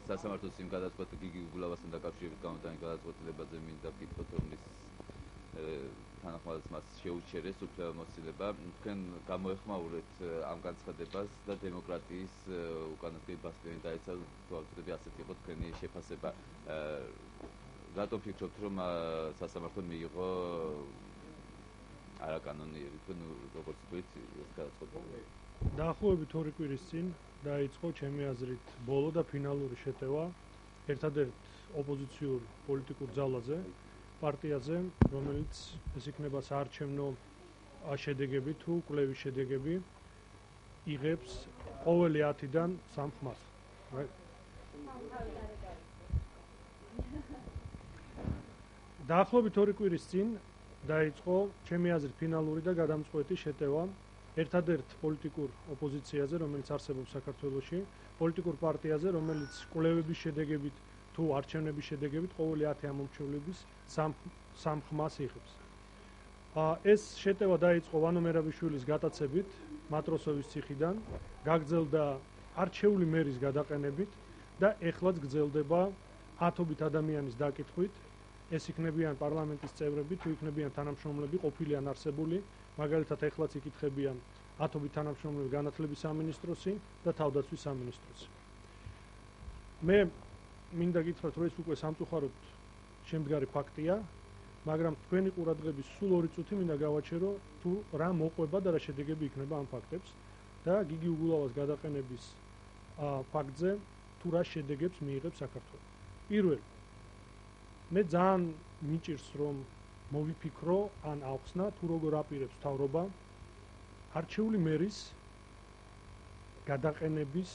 სასამართლოს იმ გადაწყვეტილებას გიგი გულავასთან დაკავშირებით გამოტანილ გადაწყვეტილებაზე მინდა ვკითხოთ, რომლის თანახმადაც მას შეუჩერეს უფლებამოსილება. თქვენ გამოეხმაურეთ ამ განცხადებას და დემოკრატიის უკანასკნელი ბასტიონი დაეცა, თუ ავწოდები ასეთი იყო თქვენი შეფასება. რატომ ფიქრობთ, რომ სასამართლომ მიიღო არაკანონიერი, თქვენ როგორც თქვით, ეს გადაწყვეტილება? დაახლოებით 2 კვირის წინ დაიწყო ჩემი აზრით ბოლო და ფინალური შეტევა ერთადერთ ოპოზიციურ პოლიტიკურ ძალაზე, პარტიაზე, რომელიც ეს იქნება საარჩევნო შედეგები თუ კვლევის შედეგები იღებს ყოველი 10-დან 3 ხმას. დაახლოებით 2 კვირის წინ დაიწყო ჩემი აზრით ფინალური და გადამწყვეტი შეტევა ერთადერთ პოლიტიკურ ოპოზიციაზე, რომელიც არსებობს საქართველოში, პოლიტიკურ პარტიაზე, რომელიც კვლევების შედეგებით თუ არჩევნების შედეგებით ყოველი 10 ამომრჩევლების 3 ხმას იღებს. ეს შეტევა დაიწყო ვანო მერაბიშვილის გატაცებით მატროსოვის ციხიდან, გაგრძელდა არჩეული მერის გადაყენებით და ეხლაც გრძელდება 10-ობით ადამიანის დაკითხვით. ეს იქნებიან პარლამენტის წევრები, თუ იქნებიან თანამშრომლები, ყოფილი ან არსებული, მაგალითად ეხლაც იკითხებიან 10-ობით თანამშრომლები განათლების სამინისტროსი და თავდაცვის სამინისტროსი. მე მინდა გითხრათ, რომ ეს უკვე სამწუხაროდ შემდგარი ფაქტია, მაგრამ თქვენი ყურადღების სულ 2 წუთი მინდა გავაჩერო, თუ რა მოყვება და რა შედეგები იქნება ამ ფაქტებს და გიგი უგულავას გადაყენების ფაქტზე თუ რა შედეგებს მიიღებს საქართველო. პირველი, მე ძალიან მიჭირს, რომ მოვიფიქრო ან ავხსნა, თუ როგორ აპირებს მთავრობა არჩეული მერის გადაყენების,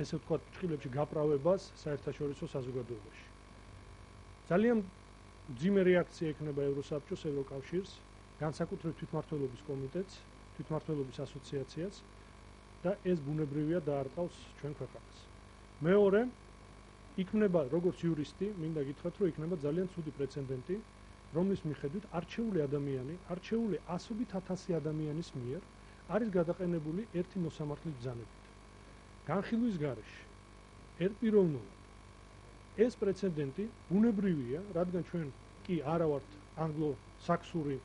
ესე ვთქვათ, ფრჩხილებში გაправებას საერთაშორისო საზოგადოებაში. ძალიან მძიმე რეაქცია ექნება ევროსაბჭოს, ევროკავშირს, განსაკუთრებით თვითმმართველობის კომიტეტს, თვითმმართველობის ასოციაციას და ეს ბუნებრივია დაარტყავს ჩვენ ქვეყანას. მეორე, იქნება როგორც იურისტი, მინდა გითხრათ, რომ იქნება ძალიან ცუდი პრეცედენტი, რომლის მიხედვით არჩეული ადამიანი, არჩეული 100.000 ადამიანის მიერ არის გადაყენებული ერთი მოსამართლის ბრძანებით. განხილვის გარეშე, ერთპიროვნულად. ეს პრეცედენტი ბუნებრივია, რადგან ჩვენ კი არა ვართ ანგლო-საქსური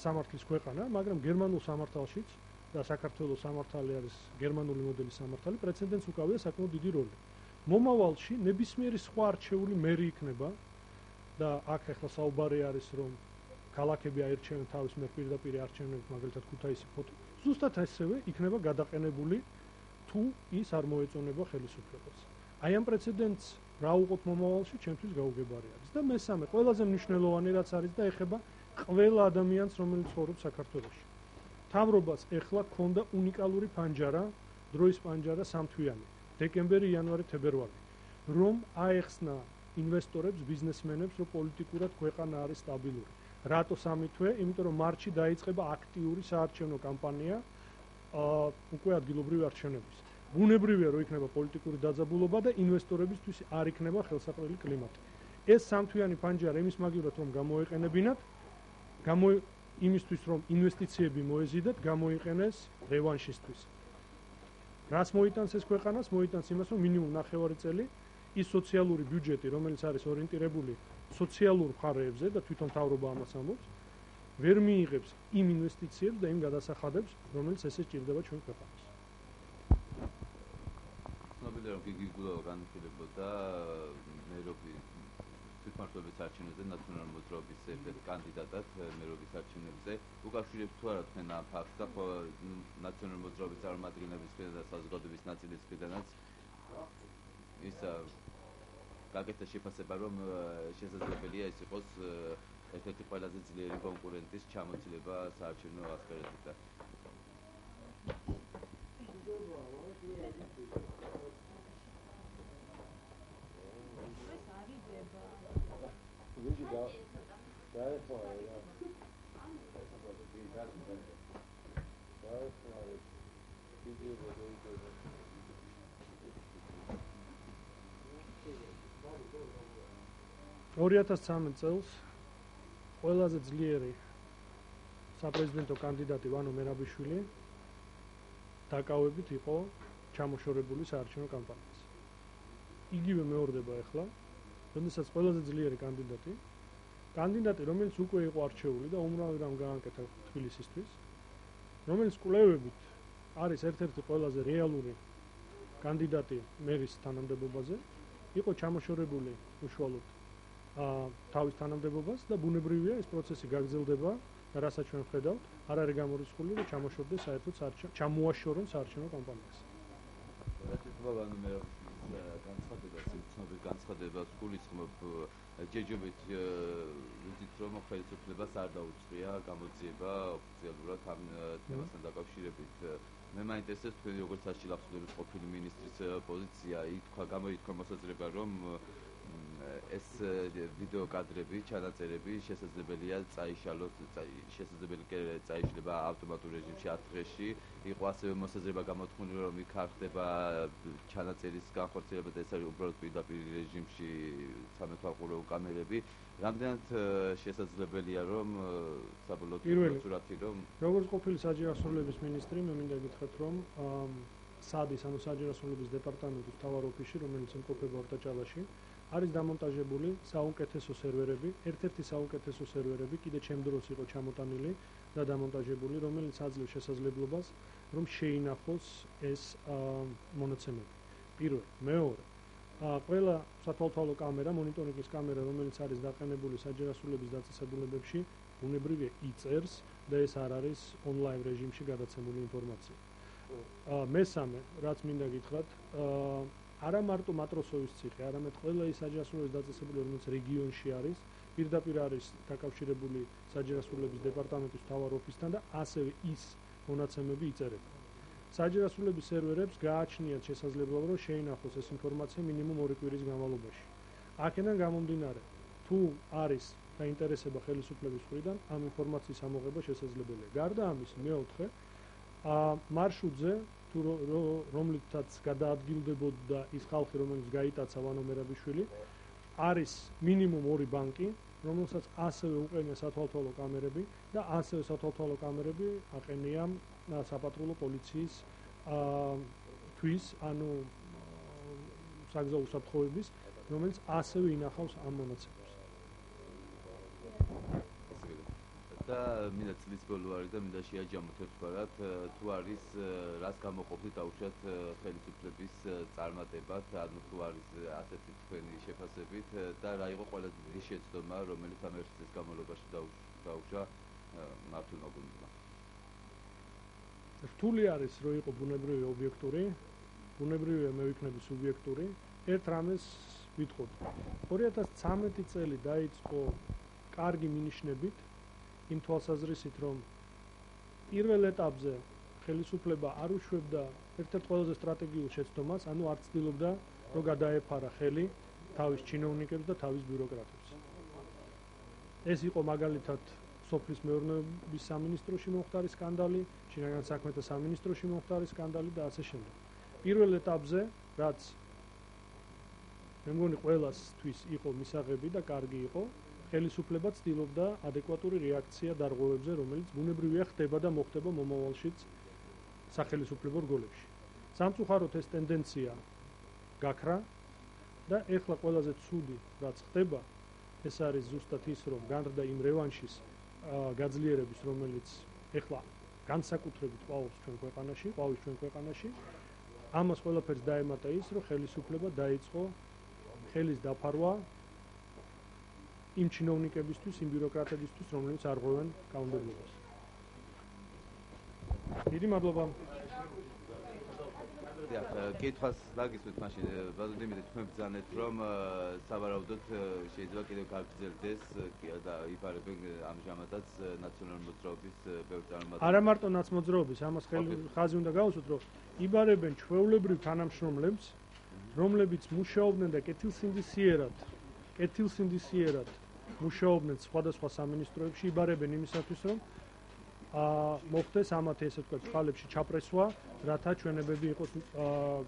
სამართლის ქვეყანა, მაგრამ გერმანულ სამართალშიც და საქართველოს სამართალი არის გერმანული მოდელის სამართალი, პრეცედენტს უკავია საკმაოდ დიდი როლი. მომავალში ნებისმიერი სხვა არჩეული მერი იქნება და აქ ახლა საუბარი არის, რომ ქალაქები აირჩევენ თავის მიერ პირდაპირ არჩევნებით, მაგალითად ქუთაისი, ფოთი. ზუსტად ასევე იქნება გადაყენებული თუ ის არ მოეწონება ხელისუფლებას. აი ამ პრეცედენტს რა უყოთ მომავალში, ჩემთვის გაუგებარი არის. და მესამე, ყველაზე მნიშვნელოვანი რაც არის და ეხება ყველა ადამიანს, რომელიც ცხოვრობს საქართველოში. მთავრობას ეხლა ჰქონდა უნიკალური ფანჯარა, დროის ფანჯარა სამთვიანი, დეკემბერი, იანვარი, თებერვალი, რომ აეხსნა ინვესტორებს, ბიზნესმენებს, რომ პოლიტიკურად ქვეყანა არის სტაბილური. რატო 3 თვე? იმიტომ რომ მარტში დაიწყება აქტიური საარჩევნო კამპანია უკვე ადგილობრივი არჩევნების. ბუნებრივია, რომ იქნება პოლიტიკური დაძაბულობა და ინვესტორებისთვის არ იქნება ხელსაყრელი კლიმატი. ეს სამთვიანი ფანჯარა იმის მაგივრად რომ გამოეყენებინათ, იმისთვის რომ ინვესტიციები მოეზიდათ, გამოიყენეს რევანშისთვის. რას მოიტანს ეს ქვეყანას? მოიტანს იმას, რომ მინიმუმ 9 წელი ის სოციალური ბიუჯეტი, რომელიც არის ორიენტირებული სოციალურ მხარეებზე და თვითონ მთავრობა ამას ამბობს, ვერ მიიღებს იმ ინვესტიციებს და იმ გადასახადებს, რომელიც ესე სჭირდება ჩვენ ქვეყანას. ცნობილია, რომ გიგი გულავა განიხილებოდა მერობის თვითმმართველობის არჩევნებზე ნაციონალური მოძრაობის ერთ-ერთ კანდიდატად მერობის არჩევნებზე. უკავშირებთ თუ არა თქვენ ამ ფაქტს და ნაციონალური მოძრაობის წარმომადგენლების მხრიდან და საზოგადოების ნაწილის მხრიდანაც ის გაკეთა შეფასება, რომ შესაძლებელია ეს იყოს ერთ-ერთი ყველაზე ძლიერი კონკურენტის ჩამოცილება საარჩევნო ასპარეზზე. წელს ყველაზე ძლიერი საპრეზიდენტო კანდიდატი ვანო მერაბიშვილი დაკავებით იყო ჩამოშორებული საარჩევნო კამპანიას. იგივე მეორდება ახლა, როდესაც ყველაზე ძლიერი კანდიდატი, რომელიც უკვე იყო არჩეული და უმრავი რამ გააკეთა თბილისისთვის, რომელიც კვლევებით არის ერთ-ერთი ყველაზე რეალური კანდიდატი მერის თანამდებობაზე, იყო ჩამოშორებული უშუალოდ თავის თანამდებობას და ბუნებრივია ეს პროცესი გაგრძელდება და რასაც ჩვენ ვხედავთ, არ არის გამორიცხული, რომ ჩამოშორდეს საერთოდ ჩამოაშორონ საარჩევნო კამპანიას. განცხადებას გულისხმობ ჯეჯობით ვიცით რომ ხელისუფლებას არ დაუწყია გამოძიება ოფიციალურად ამ თემასთან დაკავშირებით. მე მაინტერესებს თქვენი როგორც საშილახსოვრების ყოფილი მინისტრის პოზიცია, გამოითქვა მოსაზრება რომ ეს ვიდეო კადრები, ჩანაწერები შესაძლებელია წაიშლება ავტომატურ რეჟიმში 10 დღეში. იყო ასევე მოსაზრება გამოთქმული, რომ იქ არ ხდება ჩანაწერის განხორციელება და ეს არის უბრალოდ პირდაპირ რეჟიმში სამეთვალყურეო კამერები. რამდენად შესაძლებელია რომ საბოლოოდ სურათი რომ როგორც ყოფილი საჯარისმოვლების მინისტრი, მე მინდა გითხრათ რომ სადის, ანუ საჯარისმოვლების დეპარტამენტის მთავარ ოფისში, რომელიც იმყოფება ორტაჭალაში, არის დამონტაჟებული საუკეთესო სერვერები, ერთ-ერთი საუკეთესო სერვერები კიდე ჩემ დროს იყო ჩამოტანილი და დამონტაჟებული, რომელიც აძლევს შესაძლებლობას, რომ შეინახოს ეს მონაცემები. პირველ, მეორე, ყველა სათვალთვალო კამერა, მონიტორინგის კამერა, რომელიც არის დაყენებული საჯარისმოვლების დაწესებულებებში, ბუნებრივია იწერს და ეს არ არის ონლაინ რეჟიმში გადაცემული ინფორმაცია. მესამე, რაც მინდა გითხრათ, არა მარტო მატროსოვის ციხე, არამედ ყველა ის საჯარისმოვლების დაწესებულება, რომელიც რეგიონში არის, პირდაპირ არის დაკავშირებული საჯარისმოვლების დეპარტამენტის მთავარ ოფისთან და ასევე ის მონაცემები იწერება. საჯარისმოვლების სერვერებს გააჩნიათ შესაძლებლობა, რომ შეინახოს ეს ინფორმაცია მინიმუმ 2 კვირის განმავლობაში. აქედან გამომდინარე, თუ არის დაინტერესება ხელისუფლების მხრიდან, ამ ინფორმაციის ამოღება შესაძლებელია. გარდა ამისა, მეოთხე, მარშრუტზე რომლითაც გადაადგილდებოდა ის ხალხი, რომელიც გაიტაცა ვანო მერაბიშვილი, არის მინიმუმ 2 ბანკი, რომელსაც ასევე უყენია სათვალთვალო კამერები და ასევე სათვალთვალო კამერები აყენია საპატრულო პოლიციის თვის, ანუ საგზაო უსაფრთხოების, რომელიც ასევე ინახავს ამ მონაცემებს. და მინდა წლის ბოლო არის და მინდა შეაჯამოთ ერთგვარად თუ არის რას გამოყოფთ დაუშვათ ხელისუფლების წარმატებად, ანუ თუ არის ასეთი თქვენი შეფასებით და რა იყო ყველაზე დიდი შეცდომა, რომელიც ამ ერთ წლის განმავლობაში დაუშვა მართლმა გუნდმა. რთული არის, რომ იყო ბუნებრივი ობიექტური, ბუნებრივია მე ვიქნები სუბიექტური. ერთ რამეს ვიტყოდ. 2013 წელი დაიწყო კარგი მინიშნებით იმ თვალსაზრისით, რომ პირველ ეტაპზე ხელისუფლება არ უშვებდა ერთ-ერთ ყველაზე სტრატეგიულ შეცდომას, ანუ არ ცდილობდა, რომ გადაეფარა ხელი თავის ჩინოვნიკებს და თავის ბიუროკრატებს. ეს იყო მაგალითად სოფლის მეურნეობის სამინისტროში მომხდარი სკანდალი, შინაგან საქმეთა სამინისტროში მომხდარი სკანდალი და ასე შემდეგ. პირველ ეტაპზე, რაც მე მგონი ყველასთვის იყო მისაღები და კარგი იყო, ხელისუფლება ცდილობდა ადეკვატური რეაქცია დარღვევებზე, რომელიც ბუნებრივია ხდება და მოხდება მომავალშიც სახელისუფლებო რგოლებში. სამწუხაროდ ეს ტენდენცია გაქრა და ეხლა ყველაზე ცუდი რაც ხდება, ეს არის ზუსტად ის, რომ განრდა იმ რევანშის გაძლიერების, რომელიც ეხლა განსაკუთრებით ყვავის ჩვენ ქვეყანაში, ამას ყველაფერს დაემატა ის, რომ ხელისუფლება დაიწყო ხელის დაფარვა იმ ჩინოვნიკებისთვის, იმ ბიუროკრატებისთვის, რომლებიც არ ღვევენ კანონმდებლობას. დიდი მადლობა. კითხვას დაგისვით მაშინ, ბატონო დიმიტრი, თქვენ ბრძანეთ, რომ სავარაუდოდ შეიძლება კიდევ გაგრძელდეს და იბარებენ ამჟამადაც ნაციონალური მოძრაობის ბევრი წარმომადგენელი. არა მარტო ნაცმოძრაობის, ამას ხაზი უნდა გავუსვათ, რომ იბარებენ ჩვეულებრივ თანამშრომლებს, რომლებიც მუშაობდნენ და კეთილსინდისიერად მუშაობდნენ სხვადასხვა სამინისტროებში, იბარებენ იმისათვის, რომ მოხდეს ამათი ესე ვთქვათ წყალებში ჩაპრესვა, რათა ჩვენებები იყოს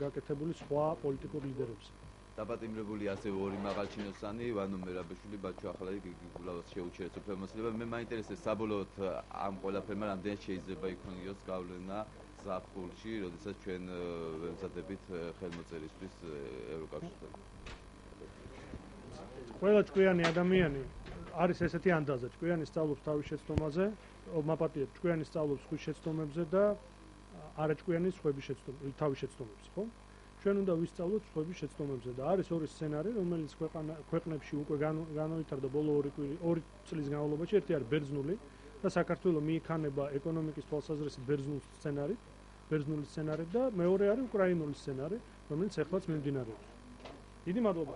გაკეთებული სხვა პოლიტიკურ ლიდერებზე. დაპატიმრებული ასევე ორი მაღალჩინოსანი, ვანო მერაბიშვილი, ბაჩო ახალაი, გიგი გულავას შეუჩერეს უფლებამოსილება. მე მაინტერესებს საბოლოოდ ამ ყველაფერმა რამდენად შეიძლება იქონიოს გავლენა ზაფხულში, როდესაც ჩვენ ვემზადებით ხელმოწერისთვის ევროკავშირთან. ყველა ჭკვიანი ადამიანი არის ესეთი ანდაზა, ჭკვიანი სწავლობს თავის შეცდომაზე, მაპატიეთ, ჭკვიანი სწავლობს ხვის შეცდომებზე და არაჭკვიანი სხვების თავის შეცდომებზე, ხო? ჩვენ უნდა ვისწავლოთ სხვების შეცდომებზე და არის ორი სცენარი, რომელიც ქვეყნებში უკვე განვითარდა ბოლო 2 წლის განმავლობაში, ერთი არის ბერძნული და საქართველოს მიიქანება ეკონომიკის თვალსაზრისით ბერძნული სცენარი და მეორე არის უკრაინული სცენარი, რომელიც ეხლაც მიმდინარეობს. დიდი მადლობა.